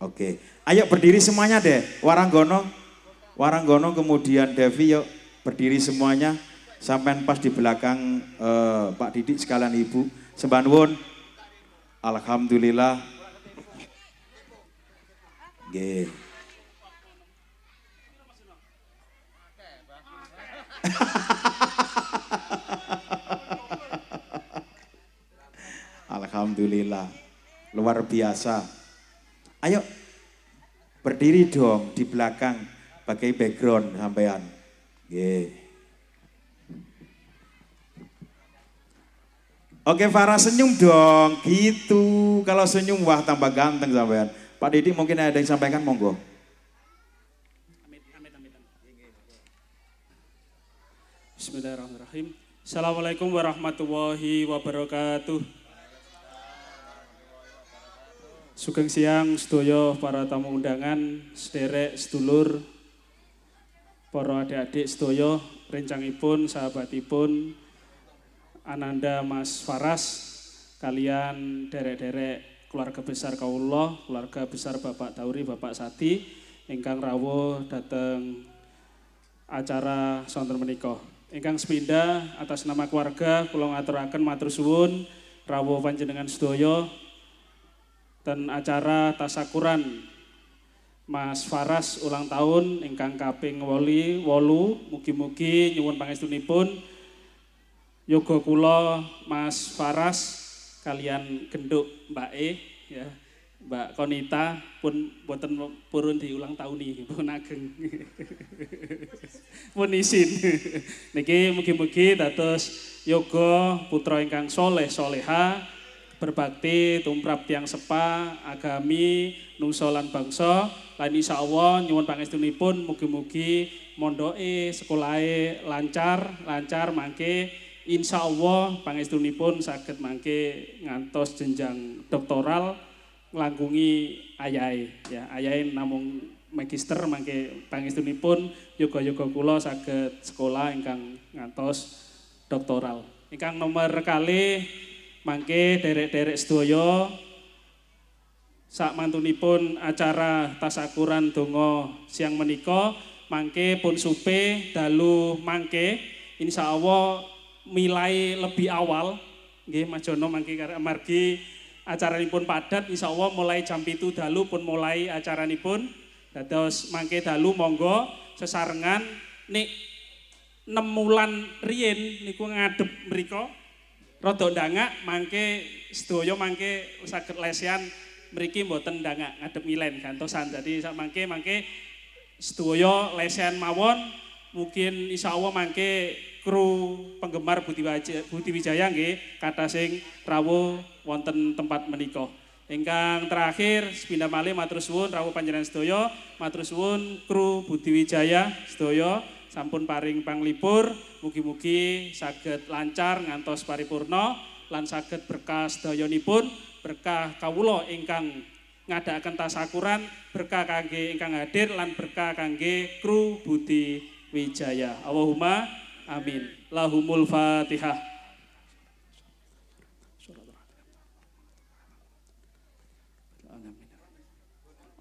Oke. Ayo berdiri semuanya deh. Waranggono kemudian Devi yuk berdiri semuanya. Sampai pas di belakang Pak Didik sekalian Ibu. Sembah nuwun. Alhamdulillah. Nggih. Alhamdulillah. Luar biasa. Ayo berdiri dong di belakang pakai background sampean. Nggih. Oke Farah senyum dong, gitu. Kalau senyum wah tambah ganteng sampean. Pak Didik mungkin ada yang sampaikan monggo. Bismillahirrahmanirrahim. Assalamualaikum warahmatullahi wabarakatuh. Sugeng siang sedaya para tamu undangan, sederek sedulur, para adik-adik sedaya, rencangipun, sahabatipun, Ananda Mas Faras, kalian derek-derek keluarga besar Kaulullah, keluarga besar Bapak Tauri, Bapak Sati, ingkang rawuh dateng acara sonten menika. Ingkang sepindah atas nama keluarga kula ngaturaken matur suwun rawuh panjenengan sedaya ten acara tasakuran Mas Faras ulang tahun ingkang kaping 8, mugi-mugi nyuwun pangestunipun yoga kula Mas Faras kalian genduk Mbak E ya, Mbak Konita pun boten purun diulang tahun nih, pun ageng. Pun isin. Niki mugi-mugi dados yoga putra ingkang soleh soleha berbakti tumrap tiang sepa agami nungso lan bangsa lan insyaallah nyuwun pangestunipun mugi-mugi mondoke sekolahe lancar mangke insyaallah pangestunipun saged mangke ngantos jenjang doktoral nglangkungi ayahe ya, ayahe namung magister mangke pangestunipun yoga-yoga kula saged sekolah ingkang ngantos doktoral. Ingkang nomor kalih mangke derek-derek sedaya sak mantunipun acara tasakuran donga siang menika mangke pun supe dalu mangke insyaallah milai lebih awal nggih Mas Jono mangke amargi acaranipun padat insyaallah mulai jam 7 dalu pun mulai acaranipun dados mangke dalu monggo sesarengan nek 6 wulan riyin niku ngadep mriku rada ndangak mangke sedaya mangke saged lesian mriki mboten ndangak ngadep ngilen gantosan. Dadi sak mangke sedaya lesian mawon mungkin insyaallah mangke kru penggemar Budi Wijaya nggih kathah sing rawuh wonten tempat menika. Ingkang terakhir sepindah malih matur suwun rawuh panjenengan sedaya, matur suwun kru Budi Wijaya sedaya sampun paring panglipur, mugi-mugi saged lancar ngantos paripurna lan saged berkah sedayanipun, berkah kawula ingkang ngadakaken tasakuran, berkah kangge ingkang hadir lan berkah kangge kru Budi Wijaya. Allahumma amin. Lahumul Fatihah.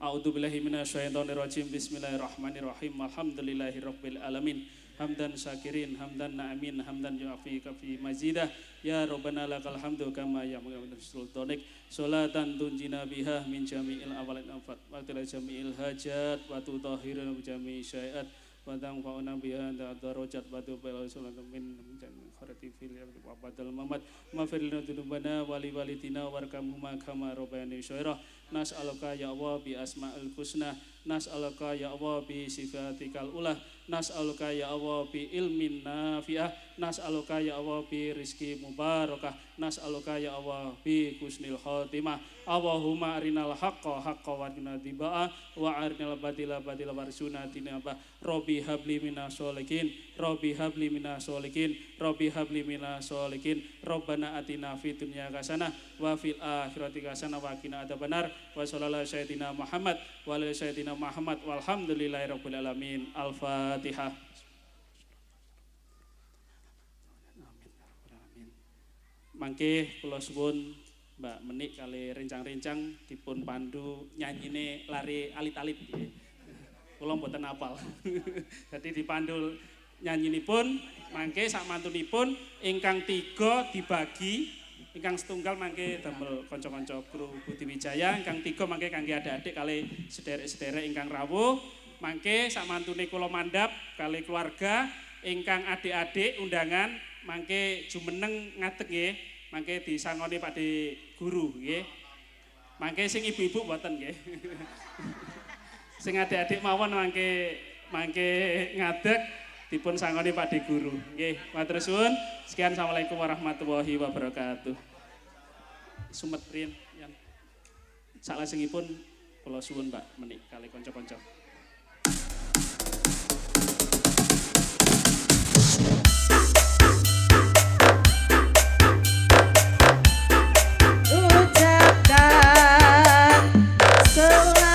A'udzubillahi minasyaitonirrajim. Bismillahirrahmanirrahim. Alhamdulillahirabbil alamin. Hamdan syakirin, hamdan na'amin, hamdan yu'afi kafi mazidah. Ya Rabbana lakal hamdu kama ya'muru sultanik. Salatan tunjina biha min jami'il awalin afat. Wa tila jami'il hajat wa tutahhiruna bi jami'i syai'at. Wa tanfa'una biha anta darajat wa tubal sulatan min kharati fil wa badal mamat. Mafirlina dunubana wali walitina warkamhuma kama rabbayani syairah. Nas'aluka ya Allah bi asma'il husna, nas'aluka ya Allah bi sifatikal ulah, nas'aluka ya Allah bi ilmin nafi'ah, nas'aluka ya Allah bi rizki mubarakah, nas'aluka ya Allah bi husnil khotimah. Allahumma arinal haqqa haqqa warina tiba'ah, wa arinal batila batila warsuna tinabah. Rabbi habli minas sholikin, Rabbi habli minas sholikin, Rabbi habli minas sholikin. Rabbana atina fid dunya hasanah wa fil akhirati hasanah wa qina adzabannar. Wa sallallahu sayyidina Muhammad wa ala sayyidina Muhammad walhamdulillahirabbil alamin. Al-Fatihah. Mangke kula suwun Mbak Menik kali rencang-rencang dipun pandu nyanyine lari alit-alit nggih. Kula mboten apal. Jadi dipandu nyanyinipun mangke sak mantunipun ingkang 3 dibagi, ingkang setunggal mangke damel kanca-kanca kru Budi Wijaya, ingkang 3 mangke kangge adik-adik kali sederek-sederek ingkang rawuh, mangke sak mantune kula mandhap kali keluarga, ingkang adik-adik undangan mangke jumeneng ngadeg nggih, mangke disangoni Pakde Guru nggih. Mangke sing ibu-ibu mboten nggih. Sing adik-adik mawon mangke ngadeg dipun sangoni Pakde Guru. Nggih, matur suwun. Sekian, assalamualaikum warahmatullahi wabarakatuh. Sumet riyen yan. Salajengipun kula suwun Mbak Menik kali kanca-kanca. Selamat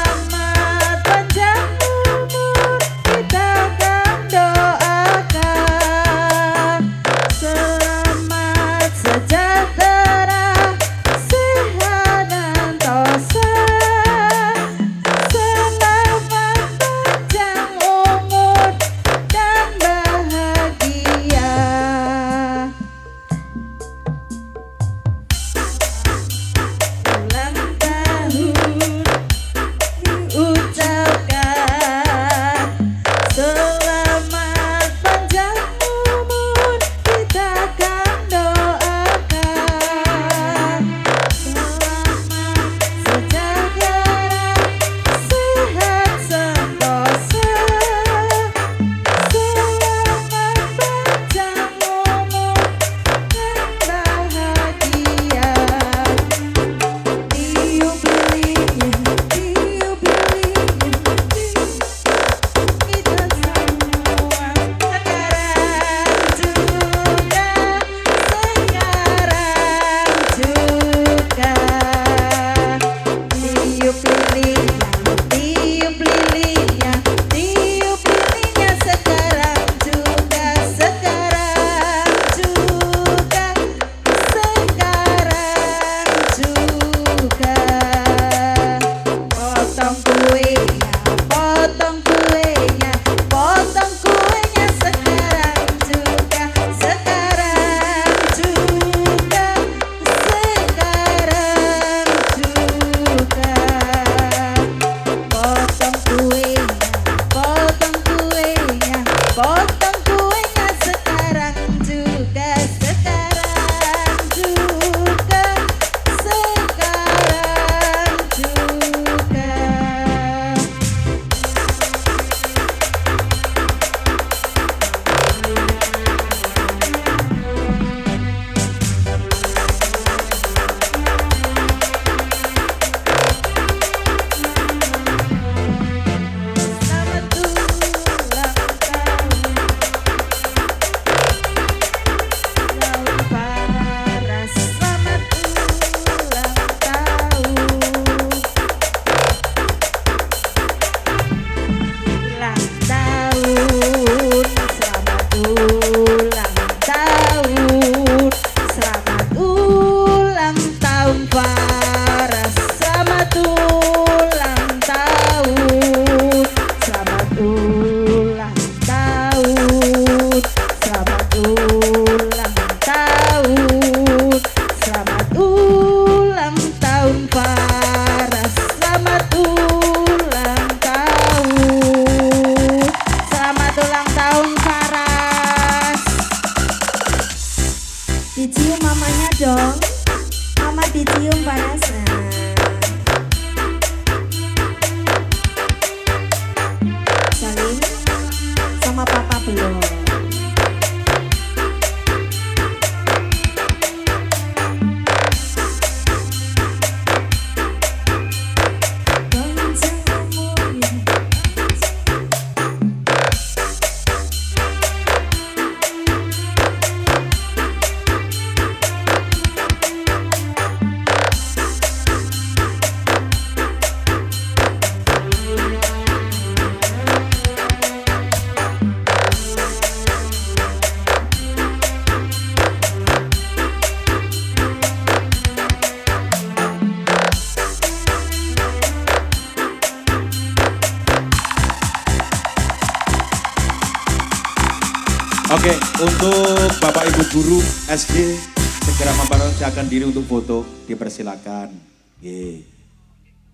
Oke, untuk Bapak Ibu Guru SD segera mempersiapkan diri untuk foto, dipersilakan.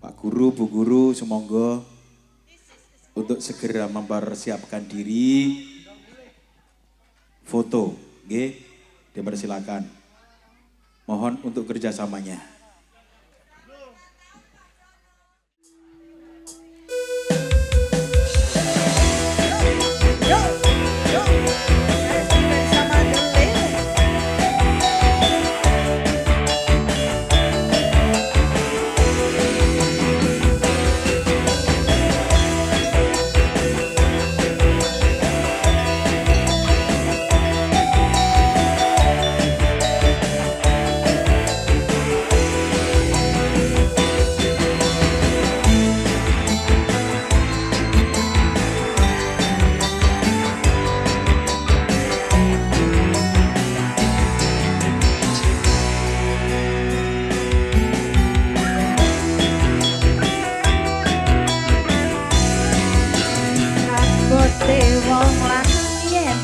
Pak Guru, Bu Guru, semonggo untuk segera mempersiapkan diri foto, dipersilakan. Mohon untuk kerjasamanya.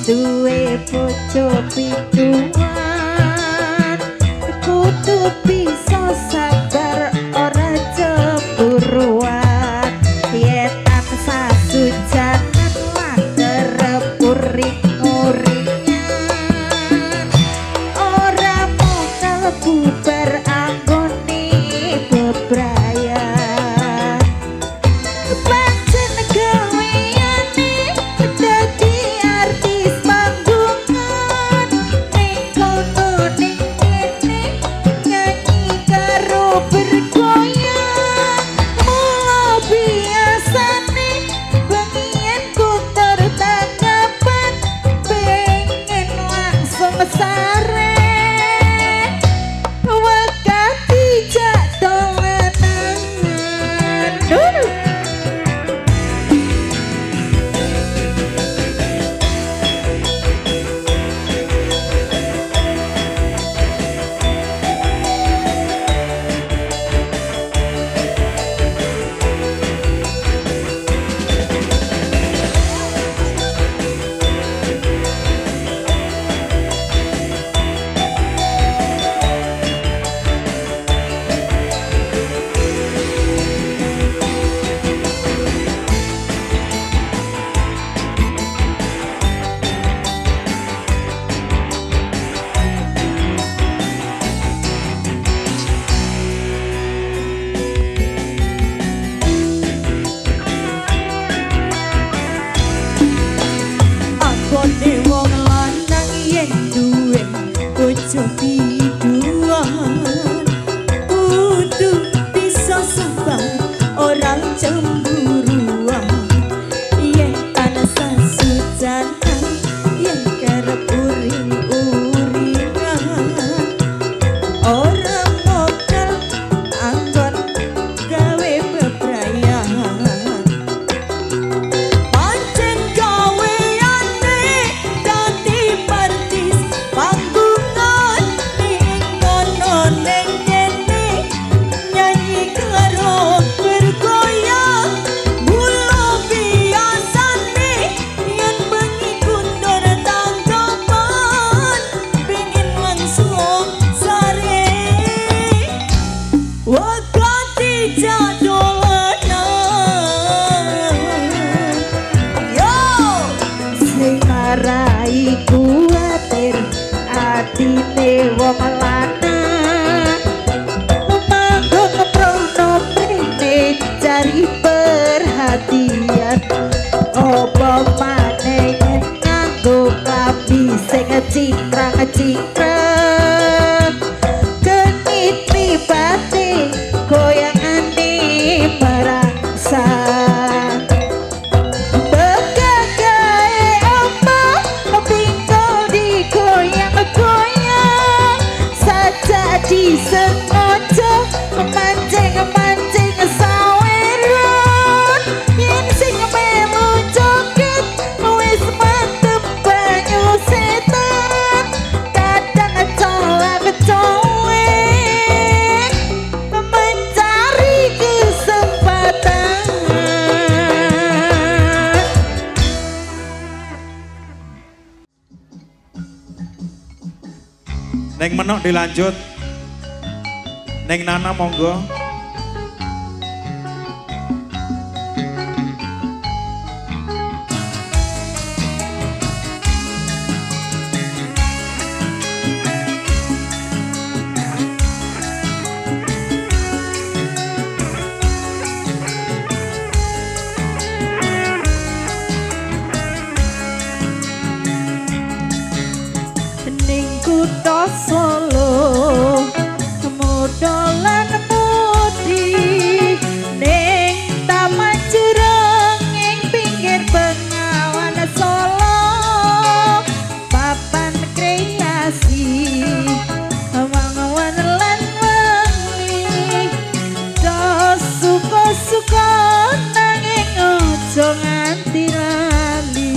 Duwe bojo picuan kudu bisa sabar ora cemburuan yen tansah sujanan mager puring-uringan ora modal bubar anggone bebrayan pancen gaweane dadi artis panggungan ning kono ning kene nyanyi karo bergoyang mula biasane bengian kuter tanggapan pengen langsung sare wakati jak dolanan Angkone wong lanang yen duwe bojo biduan kudu bisa sabar ora cemburuan yen tansah sujanan yen kerep uring-uringan ora modal anggon gawe bebrayan pancen gaweane dadi artis panggungan ning kono ning kene nyanyi karo bergoyang mula biasane yen bengi kundur tanggapan pengen langsung sare wakati jadolanan yo sing marai kuatir atine wong lanang manggung prono mrene cari perhatian opo maneh yen nganggo klambi sing cingkrang-cingkrang genit pribadi goyangane merangsang begagae apa pinggul digoyang-goyang saja disengaja mancing-mancing sawero Neng Menok dilanjut. Neng Nana monggo. Solo modolan mudi ning taman jurang ing pinggir Bengawan Solo papan kreasi wangun lan wengi do suka-suka nanging aja nganti lali.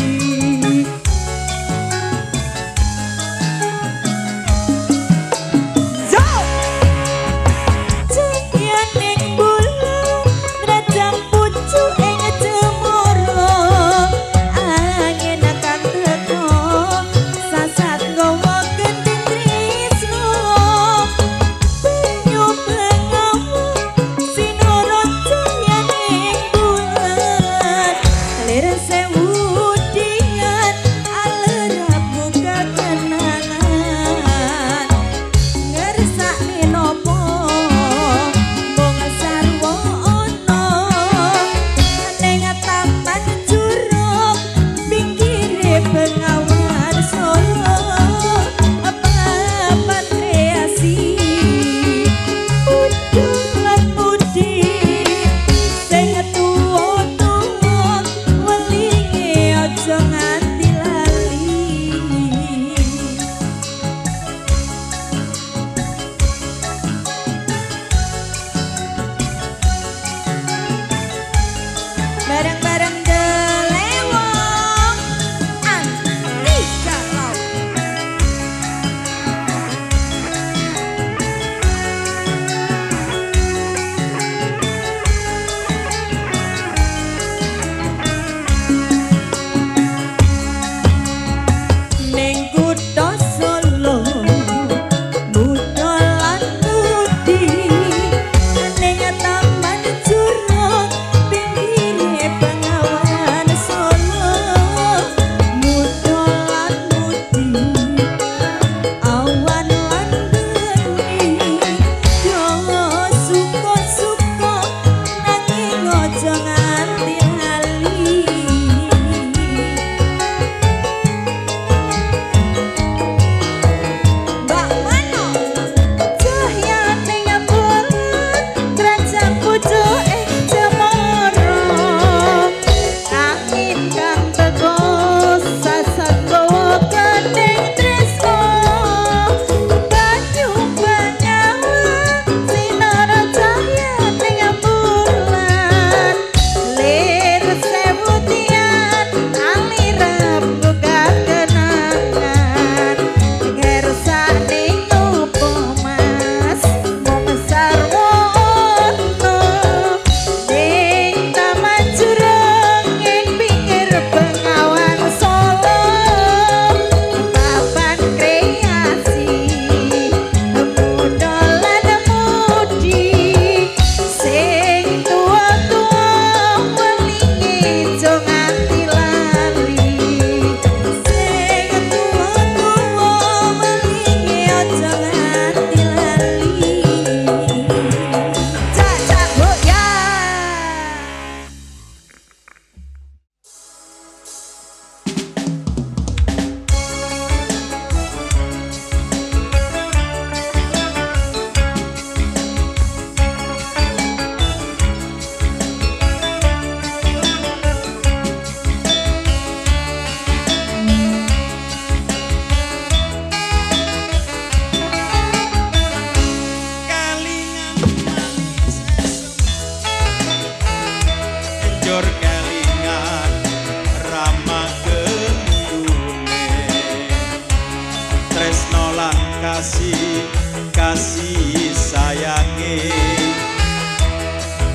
kasih sayange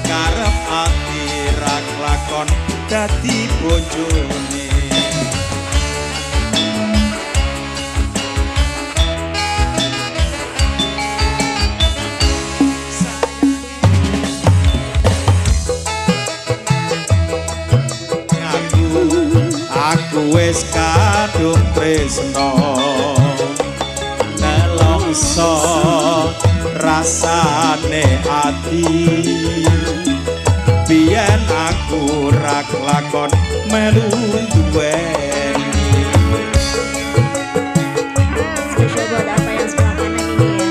karep ati rak lakon dadi bojone wis kadung tresno nelongso rasane ati biyen aku ra kelakon melu duweni. Spesial buat apa yang sebelah kanan ini ya?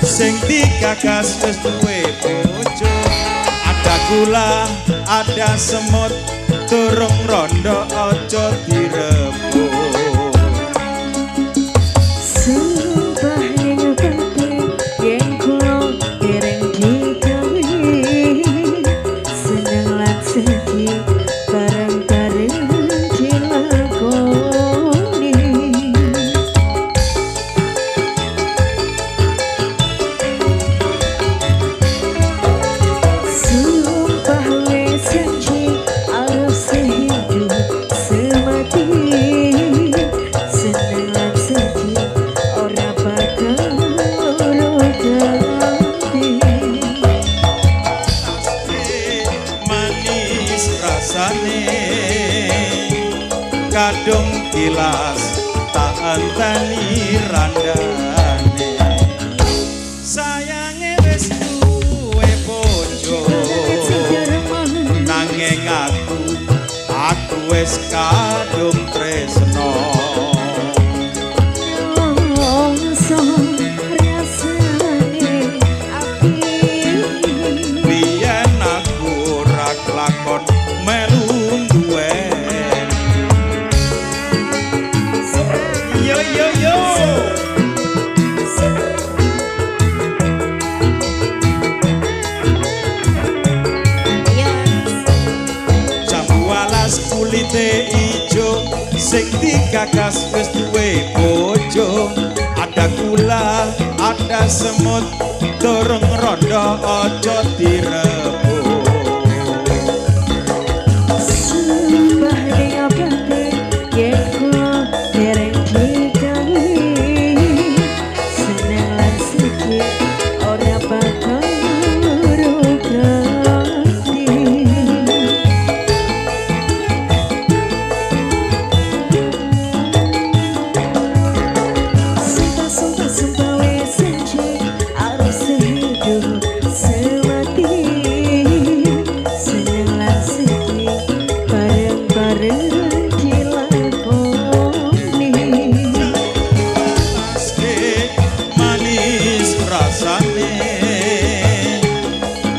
Sing digagas wis duwe bojo, ada gula ada semut durung rondo aja direbut. Sumpah ning penting yen kula dereng digawe seneng lan sedih bareng-bareng dilakoni. Kadung kilas tak enteni randane sayange wis duwe bojo nanging aku wis kadung tresno biyen aku ra kelakon melu kulite ijo sing digagas wis duwe bojo ada gula ada semut durung rondo aja direbut. Sumpah ning penting yen kula dereng digawe seneng lan sedih ora bakal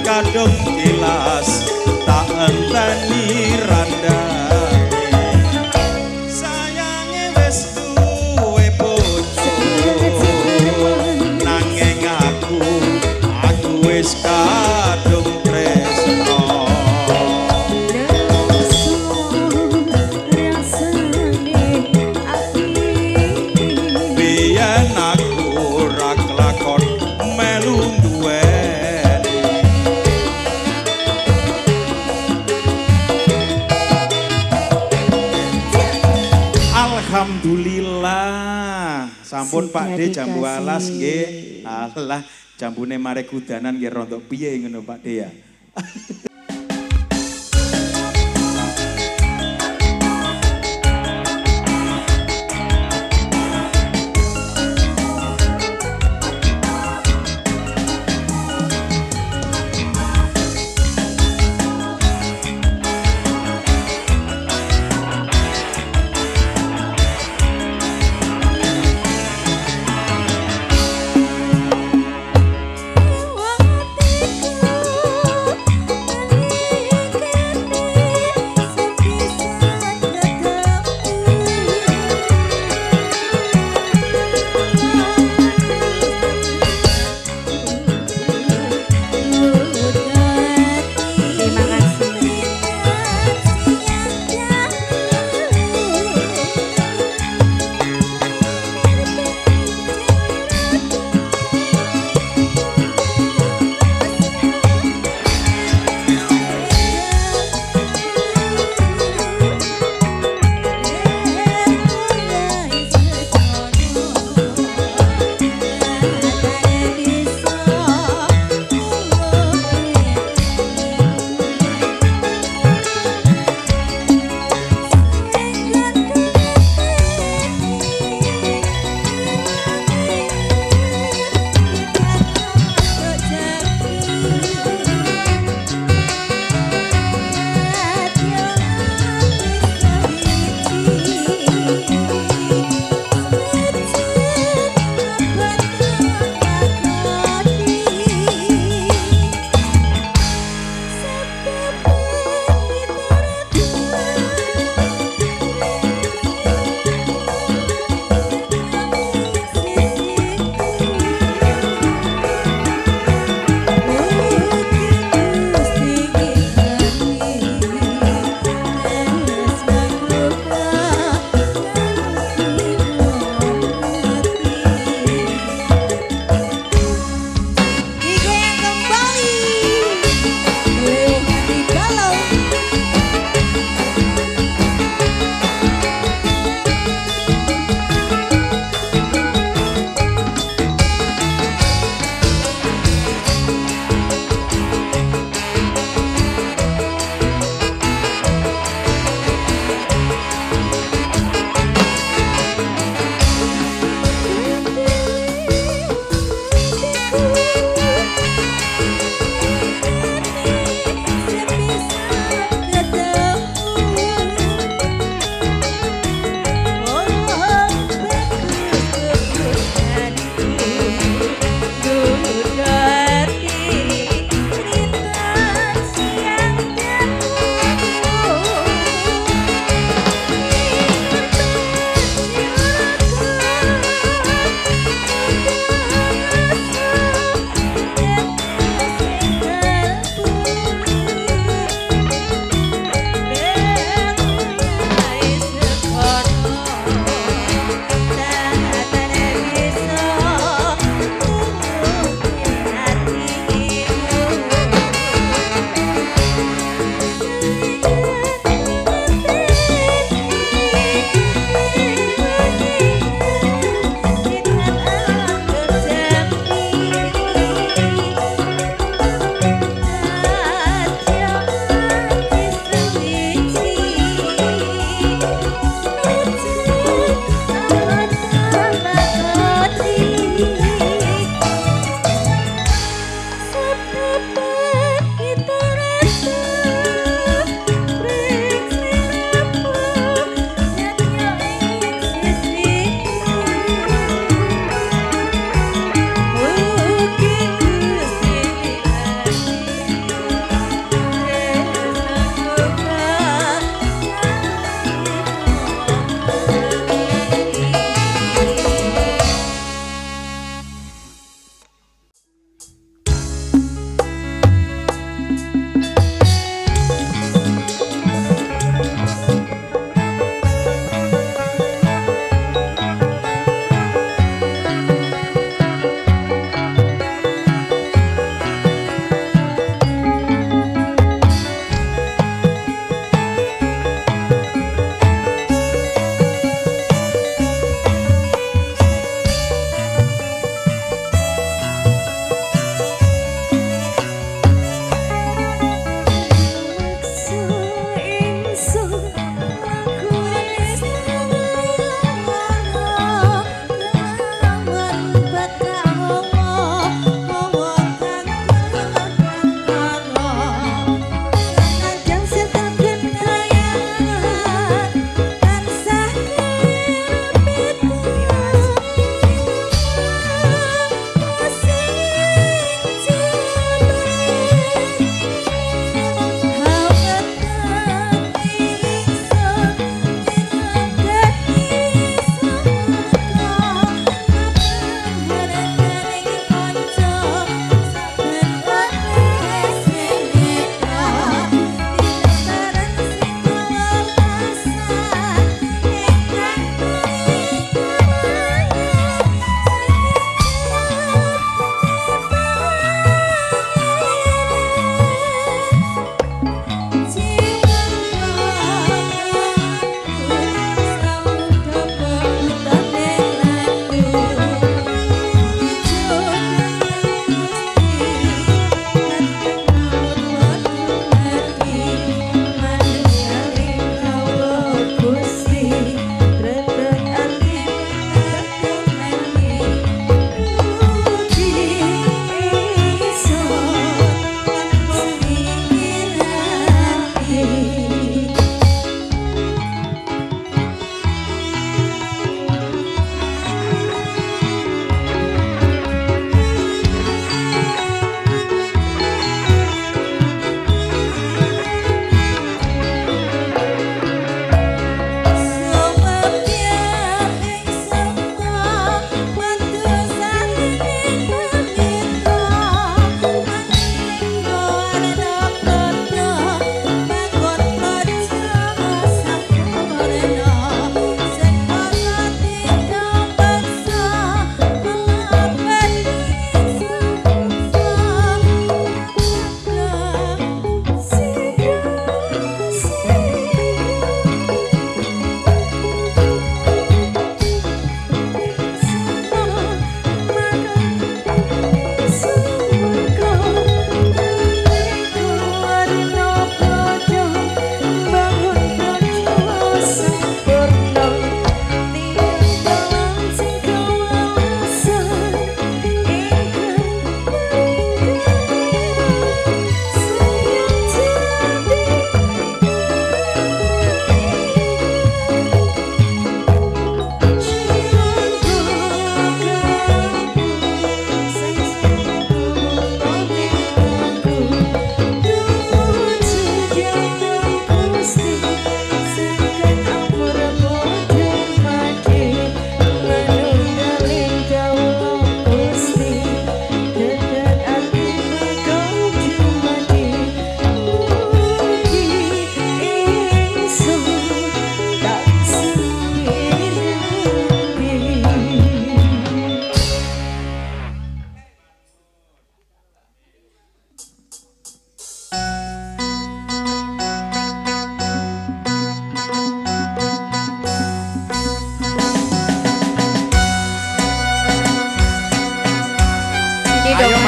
kadung kilas tak enteni randane sayange wis duwe bojo nanging aku wis kadung tresno biyen aku ora kelakon melu alhamdulillah sampun Pak D jam 12 nggih. Alah jambune mare kudanan nggih rontok piye ngono Pak D ya.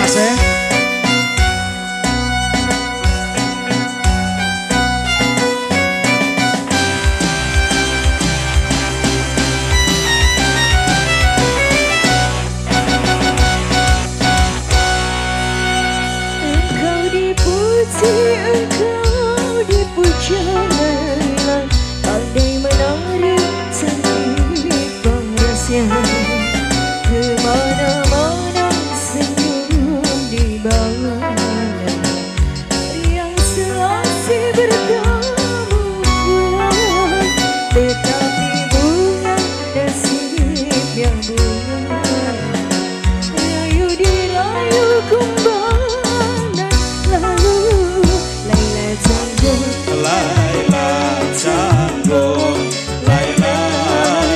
kerasnya. Engkau dipuja Laila, pandai menari cantik parasnya, kemana-mana senyum di bawah yang selasih bertemu bulan, tetapi bunga nasib yang bunga, rayu dirayu kumbang. Laila canggung, Laila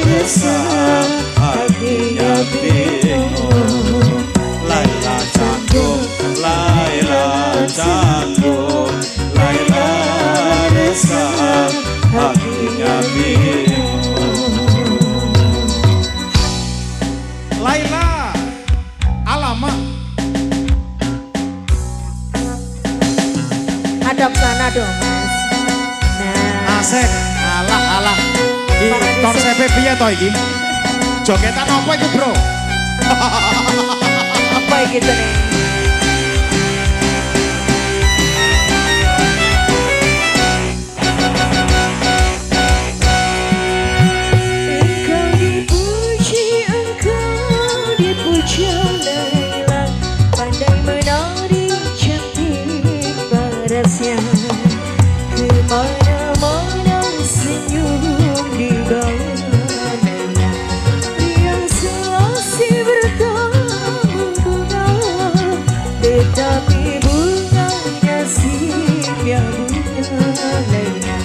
resah, hatinya bingung. Laila canggung, Laila canggung, Laila resah, hatinya bingung. Laila, alamak. Hadap sana dong mas. Nah, Asik, alah. Di konsepnya piye toh iki? Jogetan apa itu bro? apa gitu nih? Engkau dipuji Laila, pandai menari cantik parasnya, kemana-mana senyum di bawah yang selasih bertemu bunga, tetapi bunga nasibnya bunga. Laila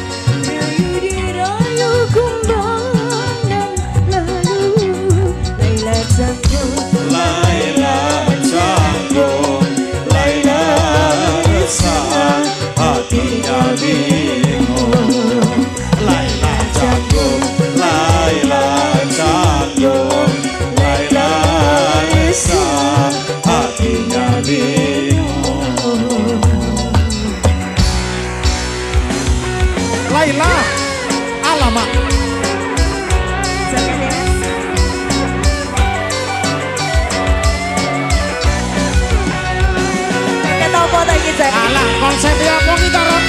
rayu dirayu kumbang dan lalu Laila canggung, Laila canggung, Laila resah, hatinya bingung. Laila canggung, Laila canggung, Laila resah, hatinya bingung. Laila, alamak. Silakan ya mas. Kakek tahu foto gitu. Alah, konsepnya apa kita Ron?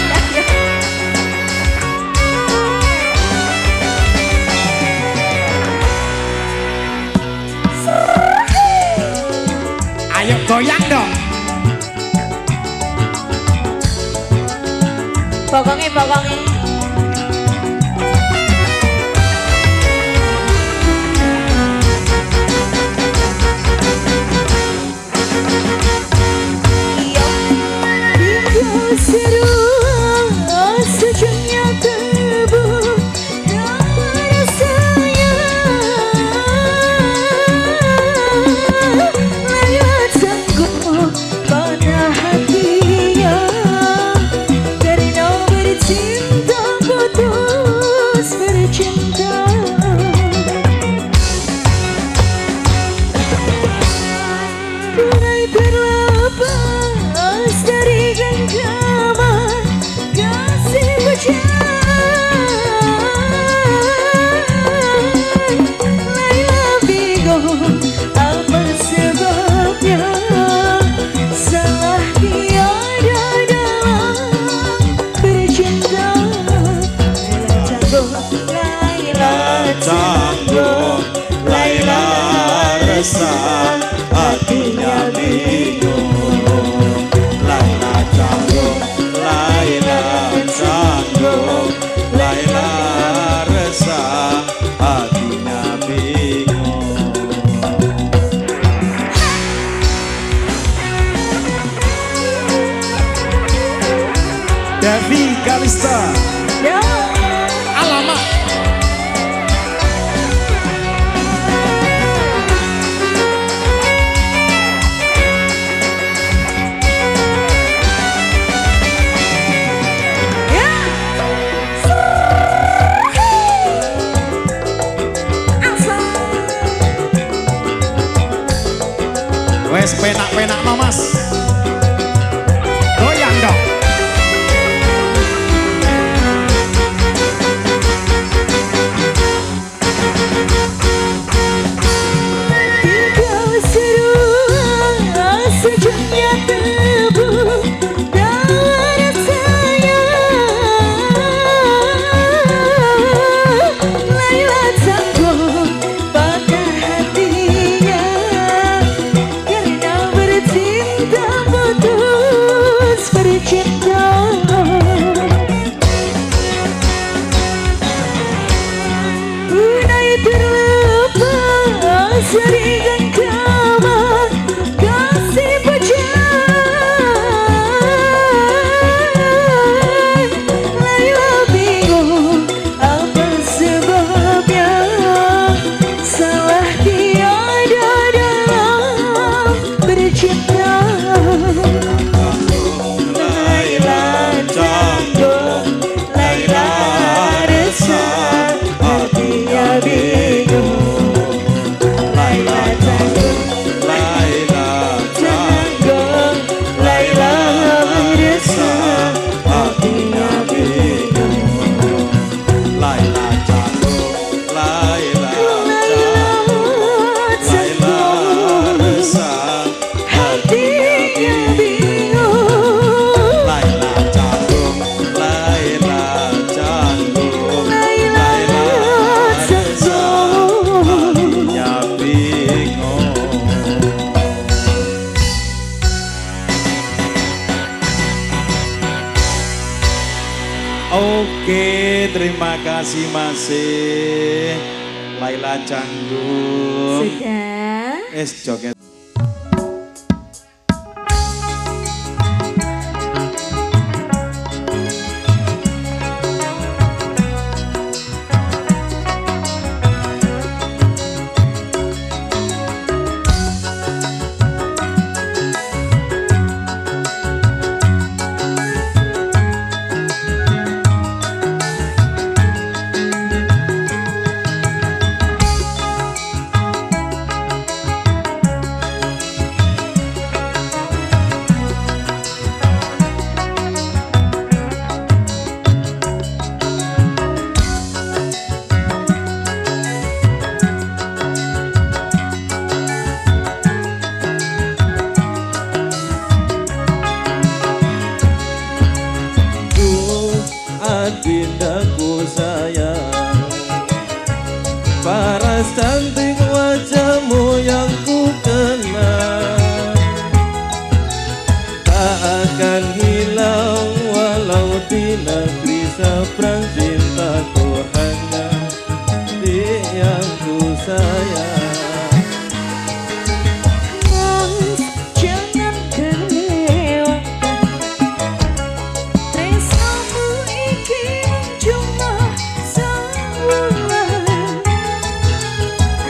Ayo goyang dong. Pokoknya. Sejuknya tubuh rasanya, Laila tangguh pada hatinya, karena bercinta putus bercinta. Mulai terlepas dari genggaman kasih hujan, Laila bingung apa sebabnya, salah tiada dalam bercinta. Laila Canggung, Laila resah, hatinya bingung. Laila canggung, Laila canggung, Laila resah, hatinya bingung. Devi Kalista. Ya. Alamak. Wes penak-penak no mas. Goyang dong. Sejuknya tubuh dan rasanya Laila takut patah hatinya karena bercinta putus bercinta. Unai terlupa seringan kabar kasih pujian. Laila bingung apa sebabnya, salah tiada dalam bercinta. Laila janggung, Laila resah, hatinya bingung. Laila janggung, Laila janggung, Laila resah, hatinya bingung. Laila janggung, Laila janggung, Laila resah, Hatinya bingung. Laila janggung, Laila janggung, Laila resah, hatinya bingung. Oke, terima kasih masih Laila Canggung. Sudah. Joget. Adindaku sayang, paras cantik wajahmu yang ku kenal tak akan hilang walau di negeri seberang. Cintaku hanya yang ku sayang. Mas, jangan kelewatan tresnamu iki cuma saluran.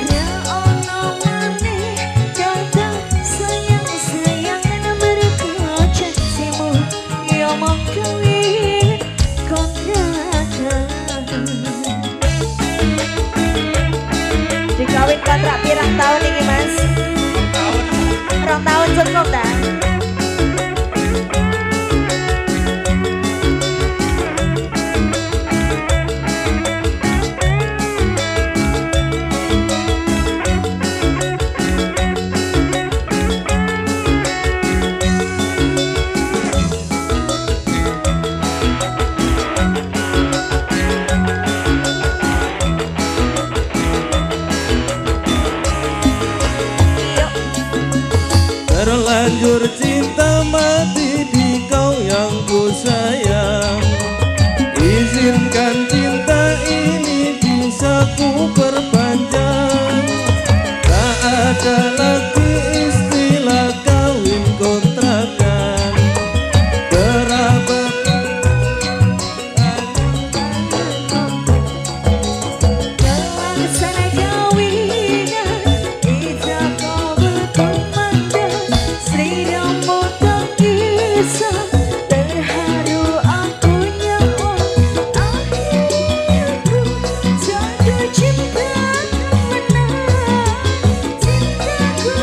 Ya ono maneh kata sayang-sayangan berkaca simu ya mengkawin kontrakan. Dikawin kontrak pirang tahun ini mas? Rong tahun cukup dah. Terlanjur cinta mati di kau yang ku sayang. Izinkan cinta ini bisa ku perpanjang. Tak ada lagi istilah kawin kontrakan. Kerabat Laksana kawinan kita kau berkumandang. Seliramu tak bisa terharu aku nyawa. Akhirnya ku jatuh cinta menang. Cintaku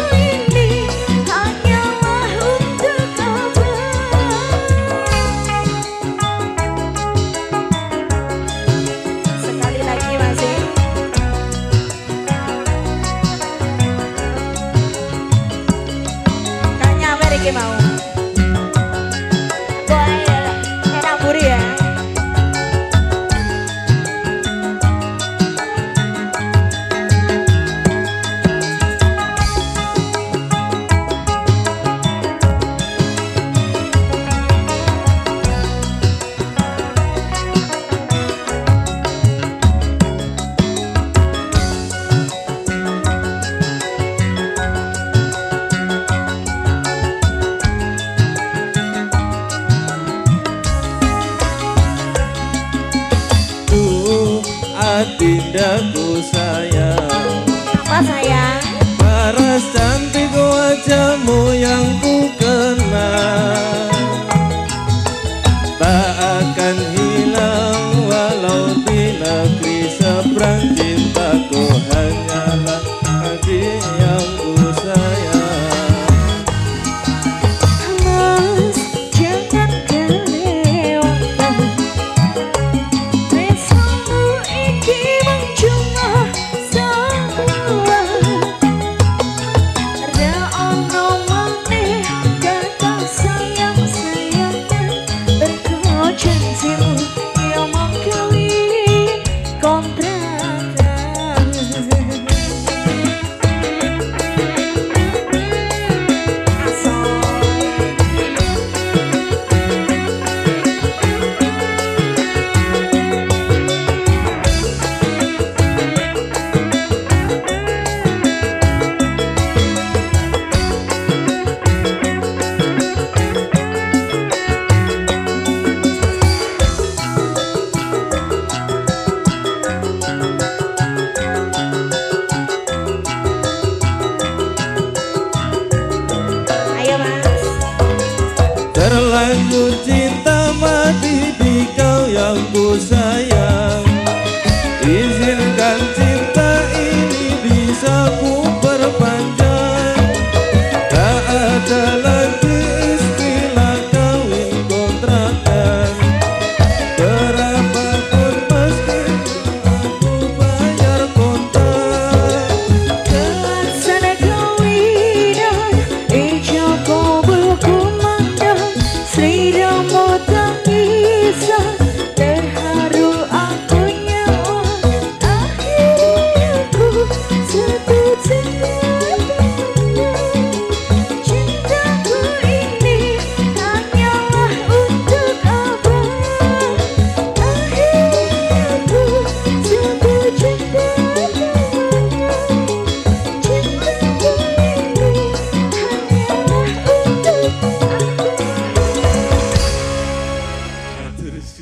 Betapa cantik wajahmu yang ku kenal, tak akan hilang walau di negeri seberang. Cintaku hanyalah hati yang ku sayang. Mas, jangan kelewatan. Resamu iki menjumlah salah. Ra ono maneh kata sayang-sayangan. Berko janjimu yang mengkawi kontrakan. Ayo Mas. Terlanjur cinta mati di kau yang ku sayang. Izinkan cinta ini bisa ku perpanjang. Tak ada lagi istilah kawin kontrakan. Berapapun meski aku bayar kontak. Sana kawinan, ijo kobul kumandang. Seliramu tangisan, terharu aku nyawa. Akhirnya ku jatuh cinta. Cintaku ini hanyalah untuk abang. Akhirnya ku jatuh cinta. Cintaku ini hanyalah untuk aku. Terus